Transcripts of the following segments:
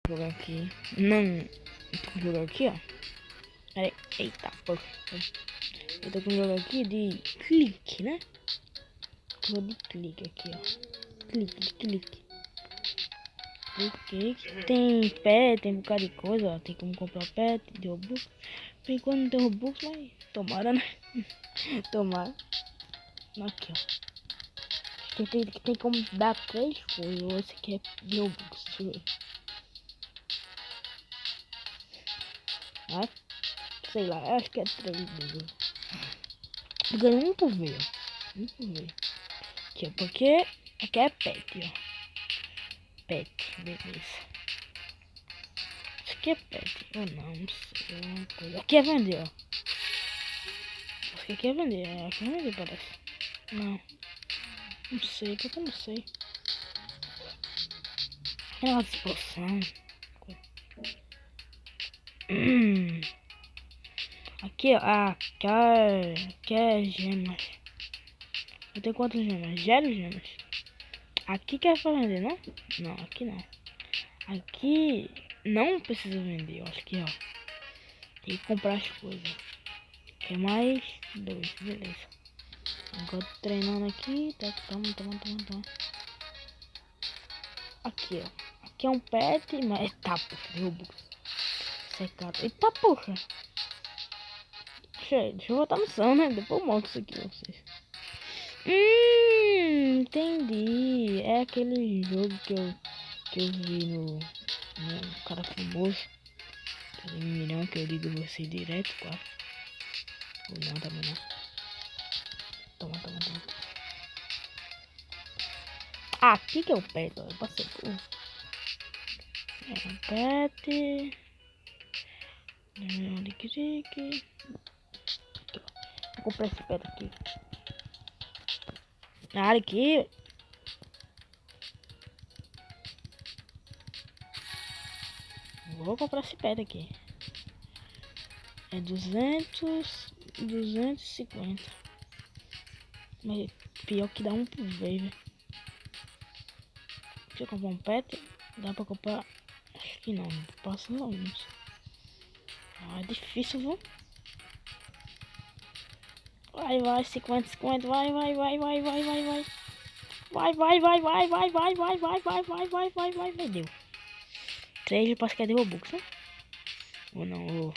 Jogar aqui. Não. Tô com jogo aqui, ó. Peraí. Eita, porra. Eu tô com um jogo aqui de clique, né? Jogo de clique aqui, ó. Clique. Clique. Tem pet, tem um bocado de coisa, ó. Tem como comprar pet de Robux. Por enquanto não tem Robux, mas tomara, né? Tomara. Aqui, ó. Tem como dar 3 coisas. Ou esse aqui é de Robux. Deixa eu ver. Ah, sei lá, acho que é 3 mesmo. Eu ganhei um por ver. Aqui, ó. Porque aqui é pet, ó. Pet, beleza. Isso aqui é pet ou não, não sei. Alguma coisa. Aqui é vender, ó. Acho que aqui é vender. Aqui é vender, parece. Não. Não sei, porque eu não sei. É uma disposição. Aqui, ó. Ah, quer gemas. Eu tenho quantas gemas? 0 gemas. Aqui quer pra vender, não? Não, aqui não. Aqui não precisa vender, eu acho que, ó. Tem que comprar as coisas. Quer mais 2, beleza. Agora tô treinando aqui. Tá, toma. Aqui, ó. Aqui é um pet, mas... Eita, porra, Robux. Secado. Eita, porra. Deixa eu voltar no som, né? Depois eu monto isso aqui pra vocês. Entendi. É aquele jogo que eu vi no cara famoso. Aquele milhão que eu ligo você direto, claro. Ou não, também não. Toma. Ah, aqui que é o pet, ó. Eu passei por... É um pet. De clique. Vou comprar esse pet aqui. Na área aqui. Vou comprar esse pet aqui. É 250. Mas pior que dá um por vez, velho. Se eu comprar um pet, dá pra comprar. Acho que não posso não. Ah, é difícil, viu? Vai, 50, vai. Vai, deu. 3 eu posso que é de Robux, né? Ou não, ou...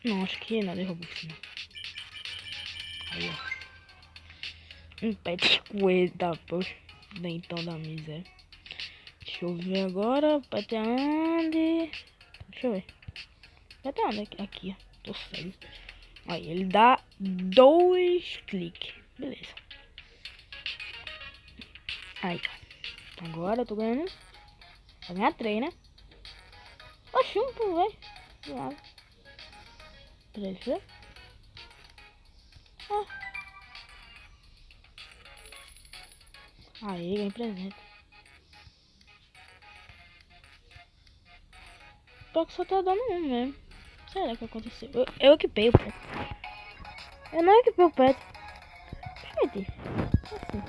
Não, acho que não é de Robux, não. Aí, ó. Um pet de coelho, tá, poxa. Dentão da miséria. Deixa eu ver agora. Pet onde? Deixa eu ver. Pet onde? Aqui, ó. Tô cego. Aí, ele dá 2 cliques. Beleza. Aí, ó. Agora eu tô ganhando. Vou ganhar 3, né? Oxi, um por vez. Claro. 3, viu? Ah. Aí, ganhei presente. Pior que só tá dando um mesmo. Será que aconteceu? Eu equipei o pet. Eu não equipei o pet. Gente, assim.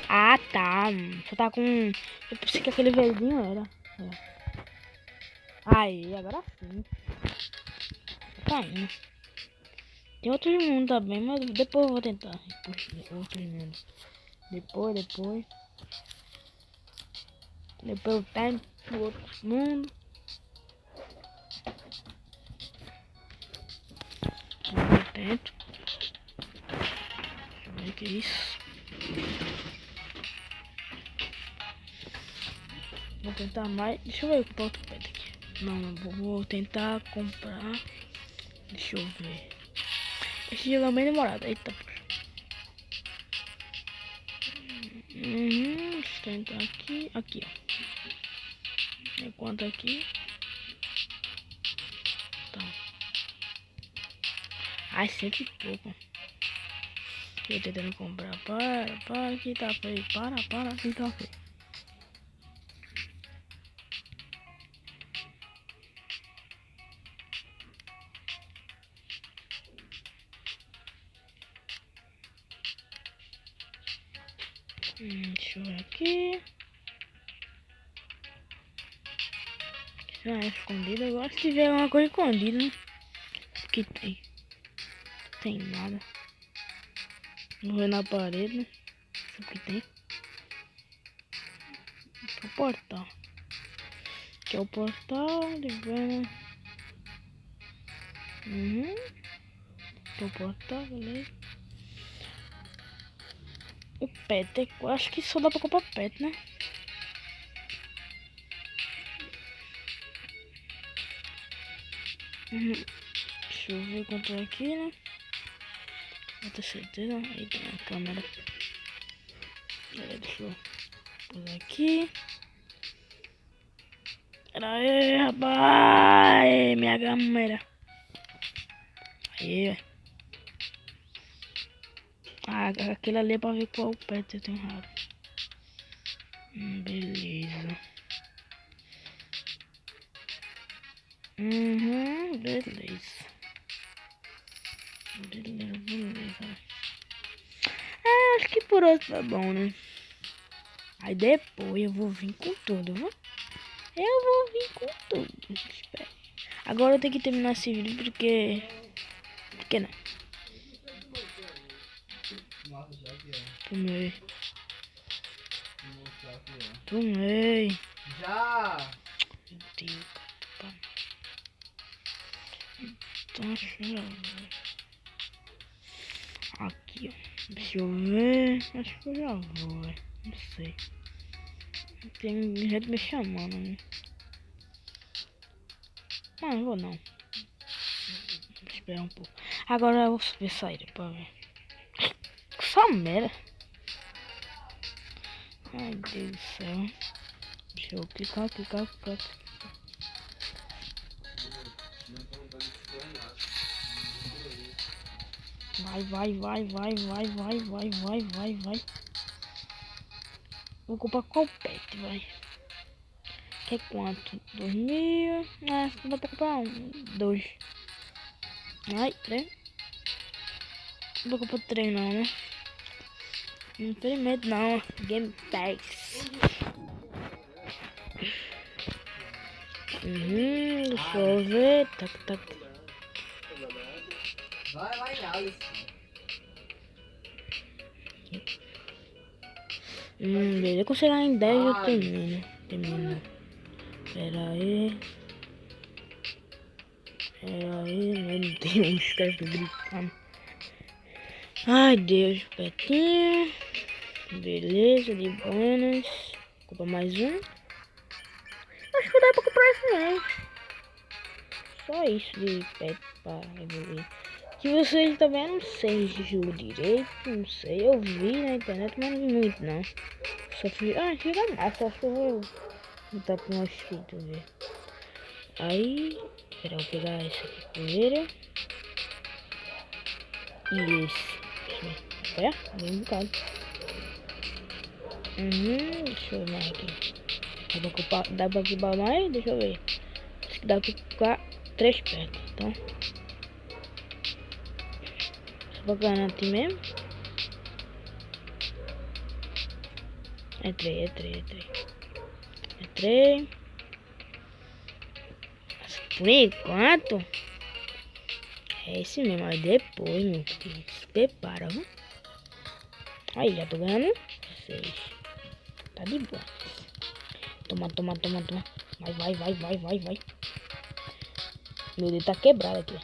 Ah, tá. Você tá com... Eu pensei que aquele verdinho era. É. Aí, agora sim. Tá indo. Tem outros mundos também, mas depois eu vou tentar. Outros mundos. Depois. Depois eu tento outros mundos. Eu tento. Deixa eu ver o que é isso. Vou tentar mais. Deixa eu ver o que outro pet aqui. Não, vou tentar comprar. Deixa eu ver. Esse jogo é bem demorado. Eita, poxa. Deixa eu tentar aqui. Aqui, ó. Enquanto aqui. Tá. Ai, 100 e pouco. Eu tentando comprar. Para, que tá feio. Para, que tá feio. Deixa eu ver aqui. Ah, é escondido. Eu gosto de ver alguma coisa escondida, né? O que tem? Não tem nada. Vou ver na parede, né? O que tem? Aqui é o portal. Aqui é o portal de vendo. Aqui é o portal, beleza. O pet, eu acho que só dá pra comprar pet, né? Deixa eu ver quanto é aqui, né? Vou ter certeza. Aí tem a câmera. Deixa eu pôr aqui. Pera aí, rapaz. Minha câmera. Aí. Ah, aquele ali é pra ver qual pet eu tenho raro. Beleza. Beleza. Beleza. Ah, acho que por hoje tá bom, né? Aí depois eu vou vir com tudo, viu? Eu vou vir com tudo. Espera. Agora eu tenho que terminar esse vídeo porque... Por que não? Tomei. Tomei. Já! Meu Deus, cara. Então, aqui, ó. Deixa eu ver. Acho que eu já vou, velho. Não sei. Tem gente me chamando, né? Não vou não. Vou esperar um pouco. Agora eu vou ver sair pra ver. Só merda. Ai, Deus do céu. Deixa eu clicar. Vai. Vou comprar qual pet, vai. Que é quanto? 2000. Ah, não dá pra comprar um. 2. Ai, 3. Não vou comprar 3 não, né? Não tem medo não. Game Pass. Deixa eu ver. Tac. Vai, Alice. Beleza. Quando chegar em 10 eu termino. Pera aí, meu Deus, cara, tô gritando. Ai, Deus, petinho. Beleza, de bônus. Comprar mais um. Acho que dá pra comprar esse mesmo. Só isso de pet pra evoluir. Que vocês também não sei direito, não sei. Eu vi na internet, mas não vi muito não. Só fui. Ah, chega massa, acho que eu vou botar com uma escrita, ver. Aí, espera eu pegar esse aqui primeiro. E esse. É, bem um bocado. Deixa eu ver mais aqui. Dá pra ocupar mais? Deixa eu ver. Acho que dá pra ocupar 3 pets, então. Só pra ganhar aqui mesmo. É 3. Por enquanto, é esse mesmo. Aí depois, meu filho, se prepara, viu? Aí, já tô ganhando 6. Tá de boa. Toma. Vai. Meu dedo tá quebrado aqui.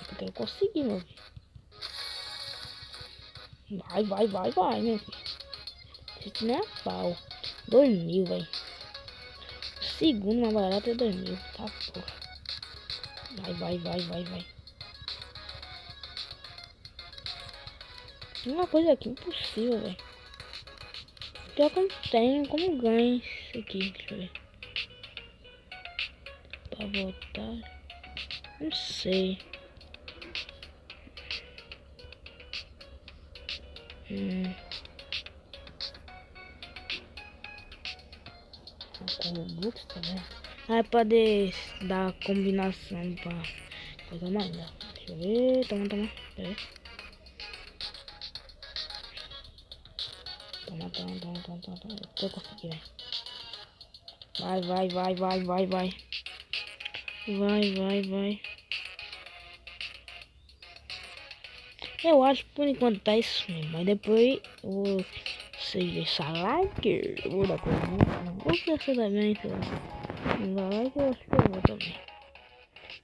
Porque eu consegui, meu filho. Vai, meu filho. Isso não é a pau. 2000, velho. O segundo mais barato é 2000. Tá, porra. Vai. Uma coisa aqui impossível, velho. Pior que eu não tenho como ganhar isso aqui. Deixa eu ver. Pra voltar. Não sei. Com o Robux também. Aí pode dar combinação pra coisa mais. Deixa eu ver. Toma. Pera aí. Toma, toma, toma, toma, toma, toma. Eu consegui, velho. Vai, vai, vai, vai, vai, vai. Vai, vai, vai. Eu acho que por enquanto tá isso mesmo. Mas depois eu vou deixar like. Eu vou dar coisa. Não vou esquecer também. Se não dá like, eu acho que eu vou também.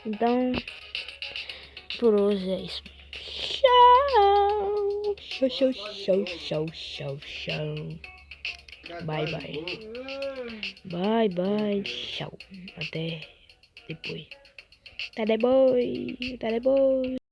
Então, por hoje é isso. Tchau. Show, show, show, show, show, show. Bye, bye. Bye, bye. Tchau. Até depois. Até depois. Até depois.